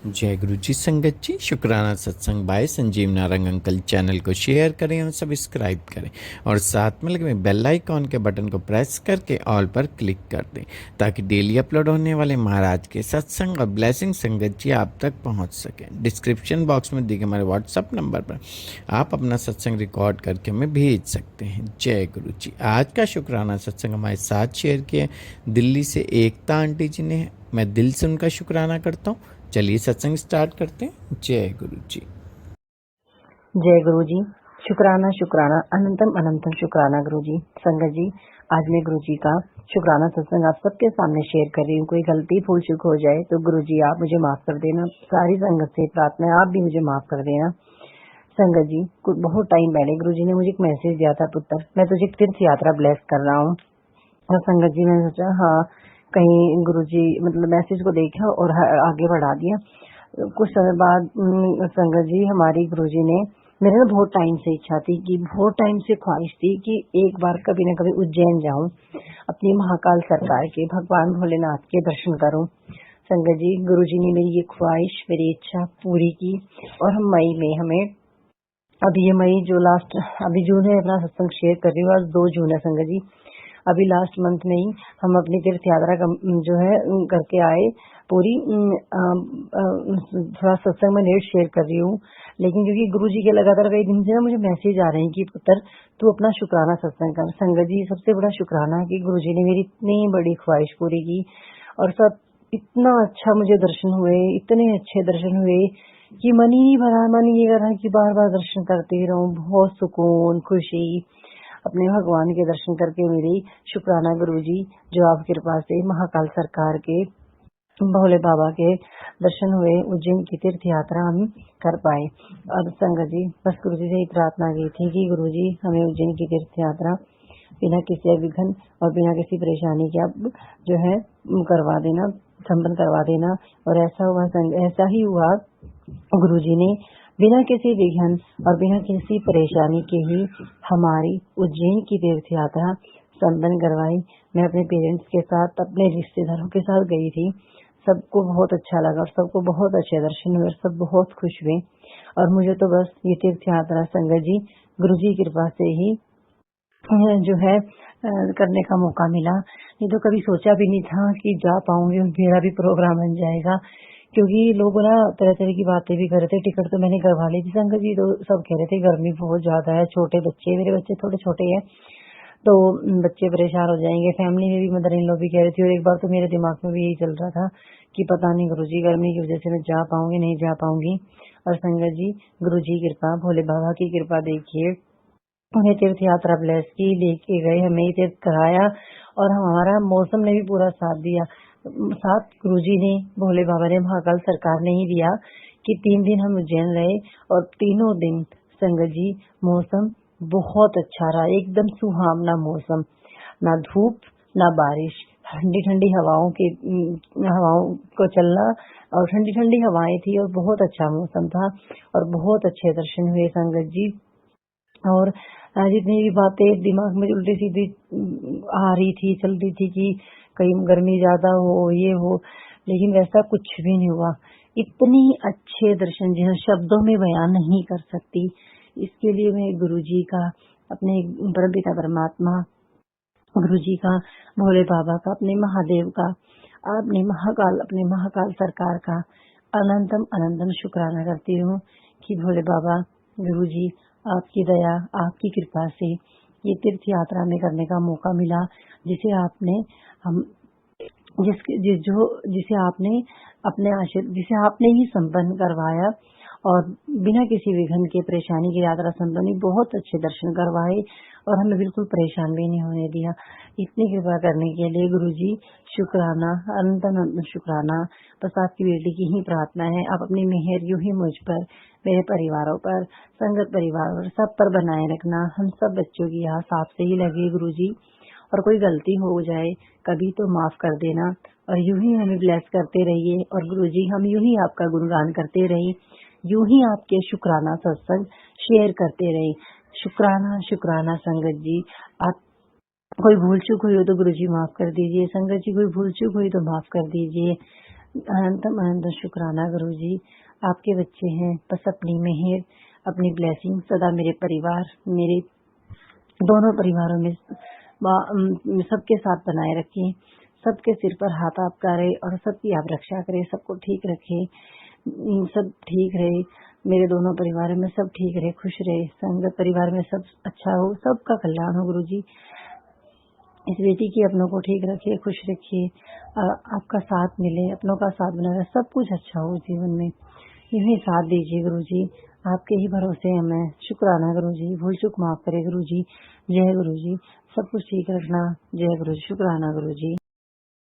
जय गुरु जी संगत जी। शुक्राना सत्संग by Sanjeev Narang uncle channel को शेयर करें और सब्सक्राइब करें और साथ में लगे बेल आइकॉन के बटन को प्रेस करके ऑल पर क्लिक कर दें ताकि डेली अपलोड होने वाले महाराज के सत्संग और ब्लेसिंग संगत जी आप तक पहुंच सकें। डिस्क्रिप्शन बॉक्स में दिए हमारे व्हाट्सअप नंबर पर आप अपना सत्संग रिकॉर्ड करके हमें भेज सकते हैं। जय गुरु जी। आज का शुक्राना सत्संग हमारे साथ शेयर किया दिल्ली से एकता आंटी जी ने। मैं दिल से उनका शुक्राना करता हूँ। चलिए सत्संग स्टार्ट करते हैं। जय गुरु जी। जय गुरु जी। शुक्राना शुक्राना अनंतम अनंतम शुक्राना गुरु जी। संगत जी, आज मैं गुरु जी का शुक्राना सत्संग आप सबके सामने शेयर कर रही हूँ। कोई गलती भूल चूक हो जाए तो गुरु जी आप मुझे माफ कर देना। सारी संगत से प्रार्थना है आप भी मुझे माफ कर देना। संगत जी, बहुत टाइम पहले गुरु जी ने मुझे एक मैसेज दिया था, पुत्र मैं तुझे तीर्थ यात्रा ब्लेस कर रहा हूँ। और संगत जी मैंने सोचा हाँ कहीं गुरु जी मतलब मैसेज को देखा और आगे बढ़ा दिया। कुछ समय बाद संगत जी हमारी गुरुजी ने, मेरे ना बहुत टाइम से इच्छा थी कि बहुत टाइम से ख्वाहिश थी कि एक बार कभी न कभी उज्जैन जाऊं, अपनी महाकाल सरकार के भगवान भोलेनाथ के दर्शन करूं। संगत जी, गुरुजी ने मेरी ये ख्वाहिश मेरी इच्छा पूरी की और हम मई में हमें अभी ये मई जो लास्ट अभी जून है, अपना सत्संग शेयर कर रही हूँ। आज 2 जून है संगत जी। अभी लास्ट मंथ में ही हम अपनी तीर्थ यात्रा जो है करके आए पूरी। थोड़ा सत्संग में लेट शेयर कर रही हूँ, लेकिन क्योंकि गुरु जी के लगातार कई दिन से ना मुझे मैसेज आ रहे हैं कि पुत्र तू अपना शुक्राना सत्संग कर। संगत जी, सबसे बड़ा शुक्राना है कि गुरु जी ने मेरी इतनी बड़ी ख्वाहिश पूरी की और सब इतना अच्छा मुझे दर्शन हुए, इतने अच्छे दर्शन हुए कि मन ही नहीं भरा, मन ये कर रहा है कि बार बार दर्शन करते रहूं। बहुत सुकून खुशी अपने भगवान के दर्शन करके मेरी शुक्राना गुरुजी, जो आप कृपा से महाकाल सरकार के भोले बाबा के दर्शन हुए, उज्जैन की तीर्थ यात्रा हम कर पाए। और संगत जी, बस गुरुजी से ही प्रार्थना की थी कि गुरुजी हमें उज्जैन की तीर्थ यात्रा बिना किसी विघ्न और बिना किसी परेशानी के अब जो है करवा देना, संपन्न करवा देना। और ऐसा ही हुआ। गुरुजी ने बिना किसी विघ्न और बिना किसी परेशानी के ही हमारी उज्जैन की तीर्थ यात्रा संपन्न करवाई। मैं अपने पेरेंट्स के साथ, अपने रिश्तेदारों के साथ गई थी। सबको बहुत अच्छा लगा और सबको बहुत अच्छे दर्शन हुए, सब बहुत खुश हुए। और मुझे तो बस ये तीर्थ यात्रा संगत जी गुरुजी की कृपा से ही जो है करने का मौका मिला। नहीं तो कभी सोचा भी नहीं था कि जा पाऊंगी और मेरा भी प्रोग्राम बन जाएगा, क्योंकि लोग ना तरह तरह की बातें भी कर रहे थे। टिकट तो मैंने करवा ली थी संगत जी, तो सब कह रहे थे गर्मी बहुत ज्यादा है, छोटे बच्चे, मेरे बच्चे थोड़े छोटे हैं तो बच्चे परेशान हो जाएंगे। फैमिली में भी मदर इन लॉ भी कह रही थी और एक बार तो मेरे दिमाग में भी यही चल रहा था कि पता नहीं गुरुजी गर्मी की वजह से मैं जा पाऊंगी नहीं जा पाऊंगी। और संगत जी, गुरुजी की कृपा, भोले बाबा की कृपा देखिए, उन्हें तीर्थ यात्रा ब्लेस की, लेके गए, हमें तीर्थ कराया और हमारा मौसम ने भी पूरा साथ दिया। साथ गुरुजी ने, भोले बाबा ने, महाकाल सरकार ने ही दिया कि 3 दिन हम उज्जैन रहे और तीनों दिन संगत जी मौसम बहुत अच्छा रहा, एकदम सुहावना मौसम, ना धूप ना बारिश, ठंडी ठंडी हवाओं को चलना और ठंडी ठंडी हवाएं थी और बहुत अच्छा मौसम था और बहुत अच्छे दर्शन हुए संगत जी। और जितनी भी बातें दिमाग में उल्टी सीधी आ रही थी, चल रही थी कि कहीं गर्मी ज्यादा हो ये हो, लेकिन वैसा कुछ भी नहीं हुआ। इतनी अच्छे दर्शन जो शब्दों में बयान नहीं कर सकती। इसके लिए मैं गुरुजी का, अपने परमपिता परमात्मा गुरुजी का, भोले बाबा का, अपने महादेव का, अपने महाकाल सरकार का अनंतम अनंतम शुक्राना करती हूँ कि भोले बाबा गुरुजी आपकी दया, आपकी कृपा से ये तीर्थ यात्रा में करने का मौका मिला, जिसे आपने हम जिसे आपने ही संपन्न करवाया और बिना किसी विघ्न के, परेशानी की यात्रा संपन्न, बहुत अच्छे दर्शन करवाए और हमें बिल्कुल परेशान भी नहीं होने दिया। इतनी कृपा करने के लिए गुरुजी शुक्राना, अनंत शुक्राना। बस आपकी बेटी की ही प्रार्थना है, आप अपनी मेहर यूं ही मुझ पर, मेरे परिवारों पर, संगत परिवार पर, सब पर बनाए रखना। हम सब बच्चों की यहाँ साफ से ही लगे गुरुजी, और कोई गलती हो जाए कभी तो माफ कर देना और यूं ही हमें ब्लेस करते रहिए। और गुरुजी हम यूं ही आपका गुणगान करते रहिए, यूं ही आपके शुक्राना सत्संग शेयर करते रहे। शुक्राना शुक्राना संगत जी। आप कोई भूल चूक हुई हो तो गुरुजी माफ कर दीजिए। संगत जी कोई भूल चूक हुई तो माफ कर दीजिए। अनंतम अनंत शुक्राना गुरु जी। आपके बच्चे हैं, बस अपनी मेहर, अपनी ब्लेसिंग सदा मेरे परिवार, मेरे दोनों परिवारों में सबके साथ बनाए रखें। सबके सिर पर हाथ आपका रहे और सबकी आप रक्षा करें, सबको ठीक रखें, सब ठीक रहे। मेरे दोनों परिवारों में सब ठीक रहे, खुश रहे, संगत परिवार में सब अच्छा हो, सबका कल्याण हो गुरु जी। इस बेटी की अपनों को ठीक रखिए, खुश रखिए, आपका साथ मिले, अपनों का साथ बना रहे, सब कुछ अच्छा हो जीवन में। यूं ही साथ दीजिए गुरु जी, आपके ही भरोसे हैं मैं। शुक्राना गुरु जी, भूल चूक माफ करे गुरु जी। जय गुरु जी, सब कुछ ठीक रखना। जय गुरु जी, शुक्राना गुरु जी।